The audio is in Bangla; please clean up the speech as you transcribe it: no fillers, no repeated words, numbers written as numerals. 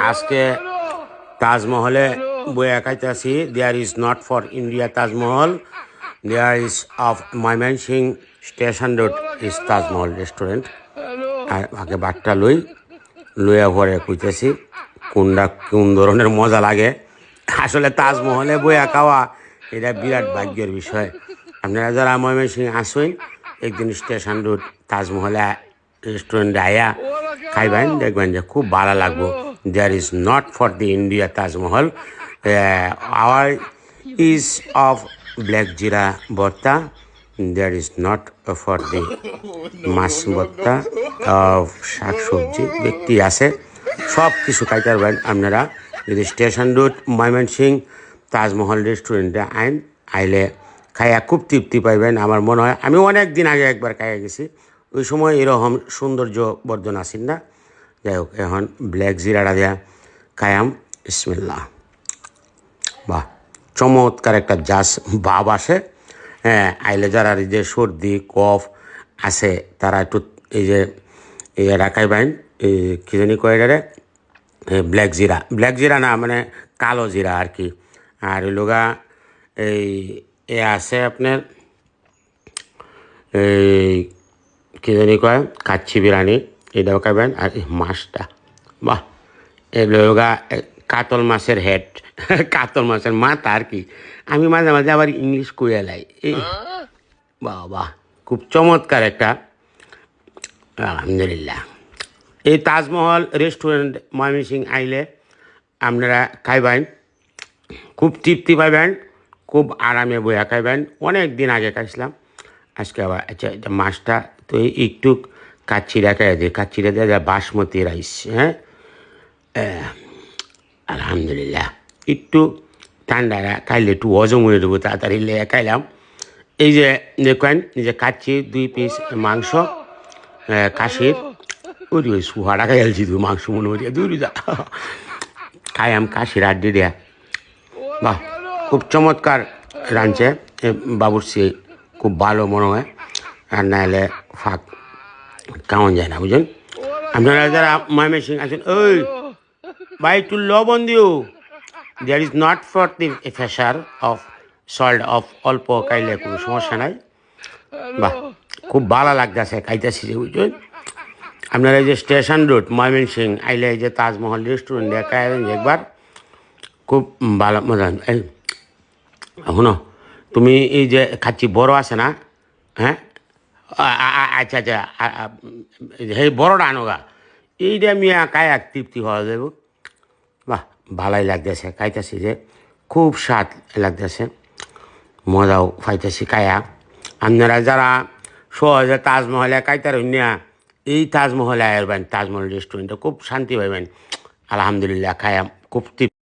আজকে তাজমহলে বইয়া খাইতেছি। There is not for India Taj Mahal, there is of Mymensingh station road is Taj Mahal restaurant. আর আগে বাটটা লইয়া পরে কইতেছি কোন ধরনের মজা লাগে। আসলে তাজমহলে বইয়া খাওয়া এটা বিরাট ভাগ্যের বিষয়। আপনারা যারা ময়মনসিং আসেন একদিন স্টেশন রোড তাজমহলে রেস্টুরেন্টে আয়া খাইবেন, দেখবেন যে খুব ভালো লাগবো। There is not for the India Taj Mahal, our is of black jeera bhorta, there is not for the machh bhorta of শাক সবজি ব্যক্তি আছে। সব কিছু খাইতে পারবেন আপনারা যদি স্টেশন রোড ময়মনসিং তাজমহল রেস্টুরেন্টে আইলে খাইয়া খুব তৃপ্তি পাইবেন। আমার মনে হয় আমি অনেক দিন আগে একবার খাইয়া গেছি, ওই সময় এরকম সৌন্দর্য বর্ধন আসেন না। যাই হোক, এখন ব্ল্যাক জিরাটা দেয়া খায়াম। বিসমিল্লাহ। বাহ, চমৎকার একটা জাস ভাব আসে। হ্যাঁ, আইলে যারা এই যে সর্দি কফ আছে তারা একটু এই যে এটা খাইবেন, কী জানি কয় এটারে, ব্ল্যাক জিরা না মানে কালো জিরা আর কি। আর ওই লোগা এই আছে আপনার এই কী জানি কয় কাচ্চি বিরিয়ানি, এটাও খাবেন। আর এই মাছটা, বাহ, এই লোগা কাতল মাছের হেড, কাতল মাছের মাথা আর কি। আমি মাঝে মাঝে আবার ইংলিশ কইয়া লাই। এই বাহ বাহ, খুব চমৎকার একটা, আলহামদুলিল্লাহ। এই তাজমহল রেস্টুরেন্ট ময়মনসিং আইলে আপনারা খাইবেন, খুব তৃপ্তি পাইবেন, খুব আরামে বইয়া খাইবেন। অনেক দিন আগে খাইছিলাম, আজকে আবার আচ্ছা মাছটা তো একটু কাচ্চিরা খাই দিই, কাচ্চিরা দিয়ে বাসমতি রাইস। হ্যাঁ, আলহামদুলিল্লাহ। একটু ঠান্ডা খাইলে একটু হজম হয়ে দেবো তাড়াতাড়ি লেগে খাইলাম। এই যে দেখেন, এই যে কাচ্চি 2 পিস মাংস কাশির, ওই সুহাটা খাই আলছি তুই মাংস মনে করিয়া দূর যা খাইলাম কাশির আড্ডি দেয়া। বাহ, খুব চমৎকার রাঁধছে বাবুর্চি, খুব ভালো মনে হয়। আর না হলে ফাঁক কেমন যায় না, বুঝলেন। আপনারা যারা ময়মনসিং আছেন, ওই ভাই একটু লবণ দিও। There is not for the pressure of salt of অল্প খাইলে কোনো সমস্যা নাই। বাহ, খুব ভালো লাগতেছে খাইতেছি যে, বুঝলেন। আপনারা এই যে স্টেশন রোড ময়মনসিং আইলে এই যে তাজমহল রেস্টুরেন্ট খাইবেন একবার, খুব ভালো মজা। এই শুনো, তুমি এই যে খাচ্ছি বড় আছে না, হ্যাঁ, আচ্ছা আচ্ছা, সেই বড়টা আনোগা, এইটা মিয়া কায়া তৃপ্তি হওয়া যাব। বাহ, ভালাই লাগতেছে খাইতেছি যে, খুব স্বাদ লাগতেছে, মজাও পাইতেছি কায়া। আপনারা যারা সহজে তাজমহলে খাইতে না, এই তাজমহলে আইবেন, তাজমহল রেস্টুরেন্টে খুব শান্তি পাইবেন। আলহামদুলিল্লাহ, খায়া খুব তৃপ্তি।